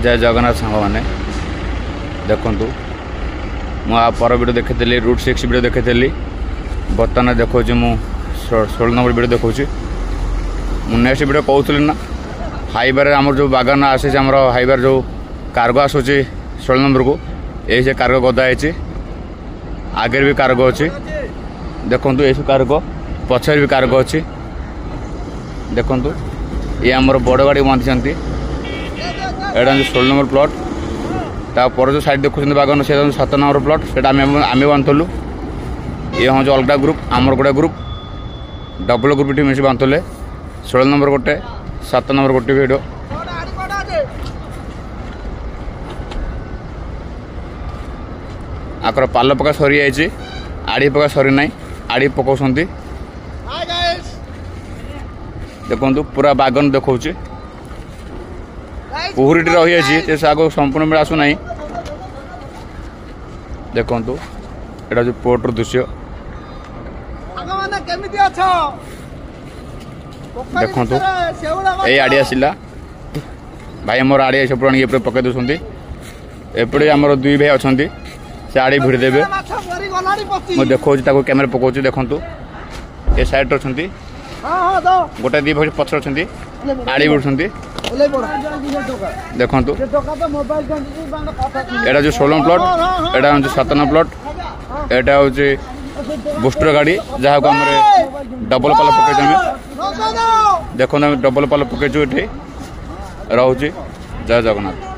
जय जगन्नाथ सांग मैंने देखु मुझे वीडियो देखी रूट 6 वीडियो देखी बर्तमान देखो 16 नंबर वीडियो देखा नेक्स्ट वीडियो कहूली ना हाईवे आम जो बागान आसी आम हाईवे जो कार्गो आसूँ 16 नंबर को यही से कार्गो गदा है आगे भी कार्गो अच्छी देखु ये कार्गो पछर भी कार्गो अच्छी देखु ये आमर बड़ गाड़ी बांधि एटा 16 नंबर प्लॉट तापर जो साइड देखुं बागान से 7 नंबर प्लॉट से आम बांधलु ये हूँ जो अलग ग्रुप आमर गोटे ग्रुप डबल ग्रुप मिस बांधुले 16 नंबर गोटे 7 नंबर गोटे वीडियो आकर पाल पका सरी जाइए आड़ी पका सरी ना आड़ी पकाउंट देखु पूरा बागान देखा पुहरी रही है आगे संपूर्ण बेले आसुना देखु एटा जो पोर्टर दृश्य देखु ये आड़ी आसला भाई मोर आड़ी सब ये पकई दूसरी एपटे आमर दुई भाई अच्छा से आड़ी भिड़ देवे मुझे देखा कैमेरा पकाऊँ देखु ये साइड अच्छा गोटे दी भाई पचर अच्छा आड़ी भिड़ुं देखु एटा जो 16 प्लॉट एटा हूँ 7 नंबर प्लॉट एटा हूँ बुस्टर गाड़ी जहाँ को आम डबल पाल पकड़ देखो डबल पाल पकड़े रोचे जय जगन्नाथ।